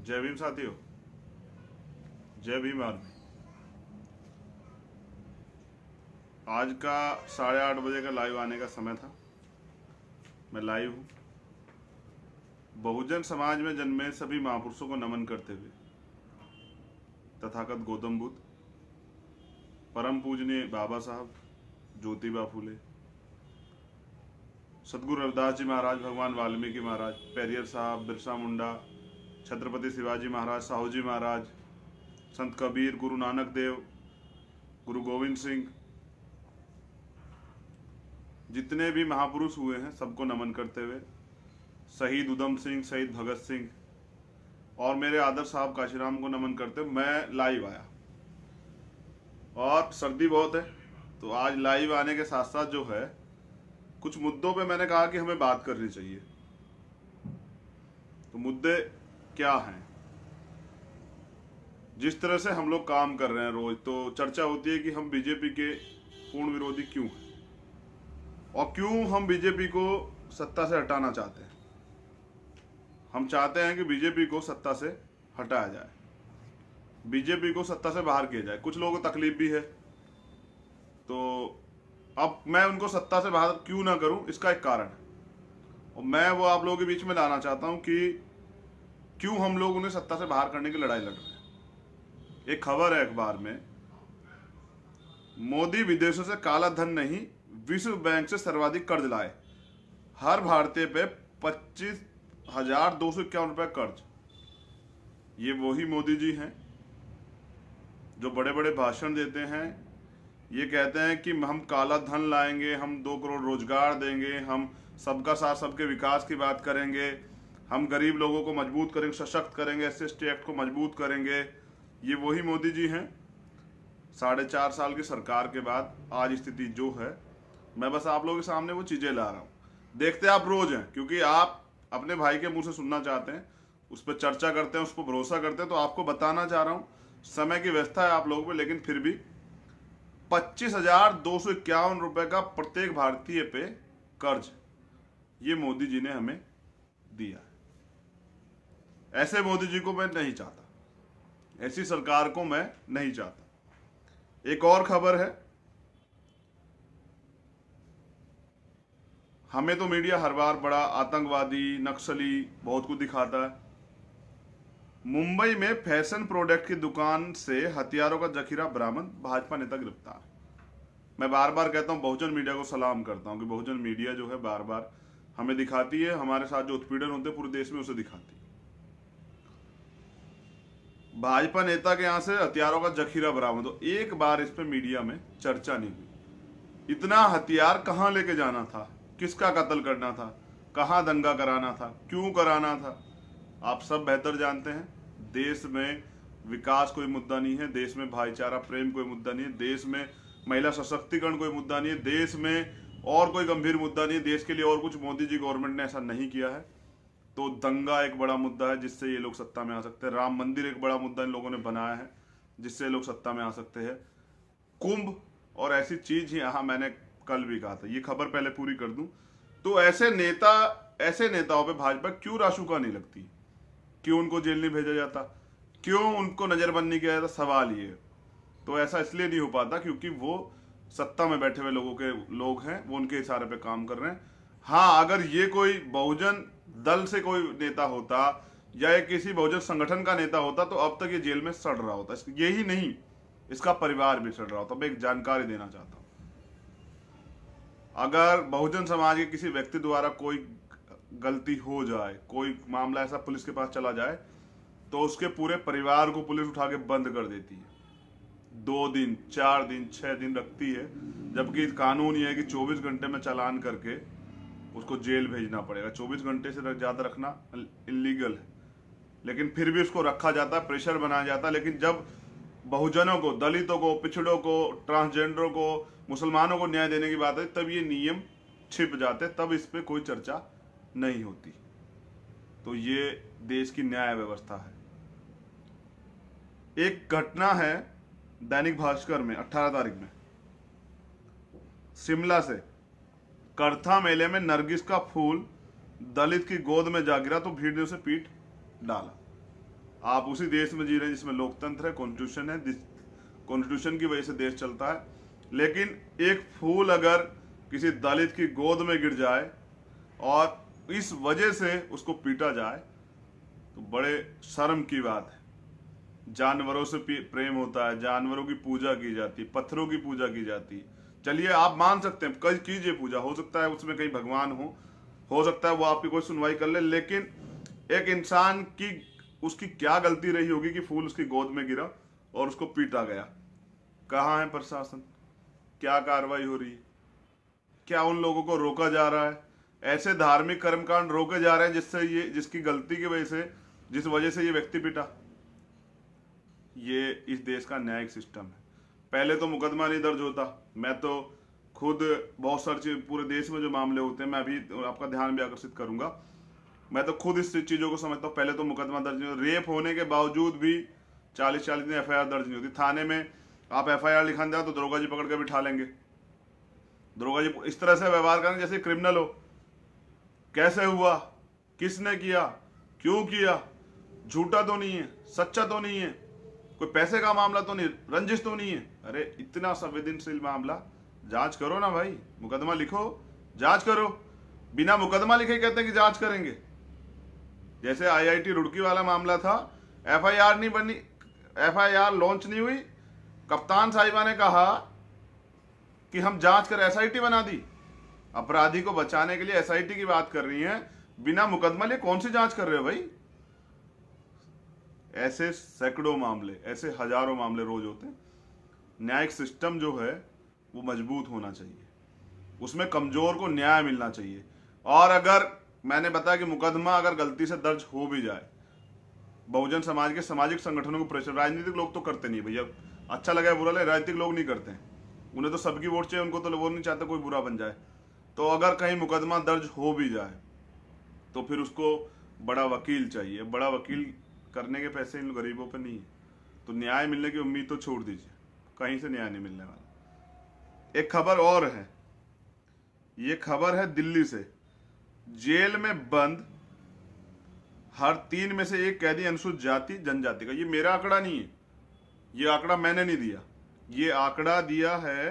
जय भीम साथियों, जय भीम आर्मी। आज का 8:30 बजे का लाइव आने का समय था। मैं लाइव हूँ। बहुजन समाज में जन्मे सभी महापुरुषों को नमन करते हुए तथागत गौतम बुद्ध, परम पूजनीय बाबा साहब ज्योतिबा फूले, सदगुरु रविदास जी महाराज, भगवान वाल्मीकि महाराज, पेरियर साहब, बिरसा मुंडा, छत्रपति शिवाजी महाराज, साहू जी महाराज, संत कबीर, गुरु नानक देव, गुरु गोविंद सिंह, जितने भी महापुरुष हुए हैं सबको नमन करते हुए, शहीद उधम सिंह, शहीद भगत सिंह और मेरे आदर साहब काशीराम को नमन करते हुए मैं लाइव आया। और सर्दी बहुत है तो आज लाइव आने के साथ साथ जो है कुछ मुद्दों पे मैंने कहा कि हमें बात करनी चाहिए। तो मुद्दे क्या हैं? जिस तरह से हम लोग काम कर रहे हैं रोज, तो चर्चा होती है कि हम बीजेपी के पूर्ण विरोधी क्यों हैं और क्यों हम बीजेपी को सत्ता से हटाना चाहते हैं। हम चाहते हैं कि बीजेपी को सत्ता से हटाया जाए, बीजेपी को सत्ता से बाहर किया जाए। कुछ लोगों को तकलीफ भी है, तो अब मैं उनको सत्ता से बाहर क्यों ना करूं, इसका एक कारण है और मैं वो आप लोगों के बीच में लाना चाहता हूं कि क्यों हम लोग उन्हें सत्ता से बाहर करने की लड़ाई लड़ रहे हैं। एक खबर है अखबार में, मोदी विदेशों से काला धन नहीं, विश्व बैंक से सर्वाधिक कर्ज लाए, हर भारतीय पे 25,251 रुपए कर्ज। ये वही मोदी जी हैं जो बड़े बड़े भाषण देते हैं, ये कहते हैं कि हम काला धन लाएंगे, हम 2 करोड़ रोजगार देंगे, हम सबका साथ सबके विकास की बात करेंगे, हम गरीब लोगों को मजबूत करेंगे, सशक्त करेंगे, SC/ST एक्ट को मजबूत करेंगे। ये वही मोदी जी हैं। 4.5 साल की सरकार के बाद आज स्थिति जो है, मैं बस आप लोगों के सामने वो चीजें ला रहा हूँ। देखते आप रोज हैं, क्योंकि आप अपने भाई के मुंह से सुनना चाहते हैं, उस पर चर्चा करते हैं, उस पर भरोसा करते हैं, तो आपको बताना चाह रहा हूँ। समय की व्यवस्था है आप लोगों पे, लेकिन फिर भी 25,251 रुपए का प्रत्येक भारतीय पे कर्ज ये मोदी जी ने हमें दिया है। ऐसे मोदी जी को मैं नहीं चाहता, ऐसी सरकार को मैं नहीं चाहता। एक और खबर है, हमें तो मीडिया हर बार बड़ा आतंकवादी, नक्सली बहुत कुछ दिखाता है। मुंबई में फैशन प्रोडक्ट की दुकान से हथियारों का जखीरा बरामद, भाजपा नेता गिरफ्तार। मैं बार बार कहता हूं, बहुजन मीडिया को सलाम करता हूं कि बहुजन मीडिया जो है बार बार हमें दिखाती है, हमारे साथ जो उत्पीड़न होते हैं पूरे देश में उसे दिखाती है। भाजपा नेता के यहां से हथियारों का जखीरा बरामद हो, एक बार इस पे मीडिया में चर्चा नहीं हुई। इतना हथियार कहां लेके जाना था, किसका कत्ल करना था, कहां दंगा कराना था, क्यों कराना था, आप सब बेहतर जानते हैं। देश में विकास कोई मुद्दा नहीं है, देश में भाईचारा प्रेम कोई मुद्दा नहीं है, देश में महिला सशक्तिकरण कोई मुद्दा नहीं है, देश में और कोई गंभीर मुद्दा नहीं है, देश के लिए और कुछ मोदी जी गवर्नमेंट ने ऐसा नहीं किया है। तो दंगा एक बड़ा मुद्दा है जिससे ये लोग सत्ता में आ सकते हैं। राम मंदिर एक बड़ा मुद्दा इन लोगों ने बनाया है जिससे लोग सत्ता में आ सकते हैं। कुंभ और ऐसी चीज ही, हाँ मैंने कल भी कहा था, ये खबर पहले पूरी कर दूं। तो ऐसे नेताओं पे भाजपा क्यों रासुका नहीं लगती, क्यों उनको जेल नहीं भेजा जाता, क्यों उनको नजरबंद नहीं किया जाता, सवाल ये। तो ऐसा इसलिए नहीं हो पाता क्योंकि वो सत्ता में बैठे हुए लोग हैं, वो उनके इशारे पे काम कर रहे हैं। हाँ, अगर ये कोई बहुजन दल से कोई नेता होता या एक किसी बहुजन संगठन का नेता होता तो अब तक ये जेल में सड़ रहा होता। यही नहीं, इसका परिवार भी सड़ रहा होता। मैं एक जानकारी देना चाहता हूं, अगर बहुजन समाज के किसी व्यक्ति द्वारा कोई गलती हो जाए, कोई मामला ऐसा पुलिस के पास चला जाए, तो उसके पूरे परिवार को पुलिस उठा के बंद कर देती है। 2 दिन, 4 दिन, 6 दिन रखती है, जबकि कानून यह है कि 24 घंटे में चालान करके उसको जेल भेजना पड़ेगा। 24 घंटे से ज्यादा रखना इलीगल है, लेकिन फिर भी उसको रखा जाता है, प्रेशर बनाया जाता है। लेकिन जब बहुजनों को, दलितों को, पिछड़ों को, ट्रांसजेंडरों को, मुसलमानों को न्याय देने की बात है, तब ये नियम छिप जाते, तब इस पे कोई चर्चा नहीं होती। तो ये देश की न्याय व्यवस्था है। एक घटना है दैनिक भास्कर में 18 तारीख में, शिमला से करथा मेले में नरगिस का फूल दलित की गोद में जा गिरा तो भीड़ ने उसे पीट डाला। आप उसी देश में जी रहे हैं जिसमें लोकतंत्र है, कॉन्स्टिट्यूशन है, कॉन्स्टिट्यूशन की वजह से देश चलता है। लेकिन एक फूल अगर किसी दलित की गोद में गिर जाए और इस वजह से उसको पीटा जाए तो बड़े शर्म की बात है। जानवरों से प्रेम होता है, जानवरों की पूजा की जाती है, पत्थरों की पूजा की जाती है। चलिए आप मान सकते हैं, कल कीजिए पूजा, हो सकता है उसमें कहीं भगवान हो सकता है वो आपकी कोई सुनवाई कर ले, लेकिन एक इंसान की उसकी क्या गलती रही होगी कि फूल उसकी गोद में गिरा और उसको पीटा गया? कहाँ है प्रशासन? क्या कार्रवाई हो रही है? क्या उन लोगों को रोका जा रहा है? ऐसे धार्मिक कर्मकांड रोके जा रहे हैं जिसकी गलती की वजह से, जिस वजह से ये व्यक्ति पिटा। ये इस देश का न्यायिक सिस्टम है। पहले तो मुकदमा नहीं दर्ज होता। मैं तो खुद बहुत सारी पूरे देश में जो मामले होते हैं, मैं अभी आपका ध्यान भी आकर्षित करूंगा, मैं तो खुद इस चीजों को समझता हूँ। पहले तो मुकदमा दर्ज नहीं होता, रेप होने के बावजूद भी 40-40 दिन FIR दर्ज नहीं होती। थाने में आप FIR लिखा जाओ तो दरोगा जी पकड़ के बिठा लेंगे। दरोगा जी इस तरह से व्यवहार करें जैसे क्रिमिनल हो। कैसे हुआ, किसने किया, क्यों किया, झूठा तो नहीं है, सच्चा तो नहीं है, कोई पैसे का मामला तो नहीं, रंजिश तो नहीं है। अरे इतना संवेदनशील मामला, जांच करो ना भाई, मुकदमा लिखो, जांच करो। बिना मुकदमा लिखे कहते हैं कि जांच करेंगे। जैसे IIT रुड़की वाला मामला था, FIR नहीं बनी, FIR लॉन्च नहीं हुई, कप्तान साहिबा ने कहा कि हम जांच कर SIT बना दी। अपराधी को बचाने के लिए SIT की बात कर रही हैं, बिना मुकदमा लिए कौन सी जांच कर रहे हो भाई? ऐसे सैकड़ों मामले, ऐसे हजारों मामले रोज होते हैं। न्यायिक सिस्टम जो है वो मजबूत होना चाहिए, उसमें कमजोर को न्याय मिलना चाहिए। और अगर मैंने बताया कि मुकदमा अगर गलती से दर्ज हो भी जाए, बहुजन समाज के सामाजिक संगठनों को प्रेशर, राजनीतिक लोग तो करते नहीं भैया, अच्छा लगा बुरा लगे, राजनीतिक लोग नहीं करते हैं, उन्हें तो सबकी वोट चाहिए, उनको तो वो नहीं चाहते कोई बुरा बन जाए। तो अगर कहीं मुकदमा दर्ज हो भी जाए तो फिर उसको बड़ा वकील चाहिए। बड़ा वकील करने के पैसे इन गरीबों पे नहीं है, तो न्याय मिलने की उम्मीद तो छोड़ दीजिए, कहीं से न्याय नहीं मिलने वाला। एक खबर और है, ये खबर है दिल्ली से। जेल में बंद हर 3 में से 1 कैदी अनुसूचित जाति जनजाति का। ये मेरा आंकड़ा नहीं है, ये आंकड़ा मैंने नहीं दिया, ये आंकड़ा दिया है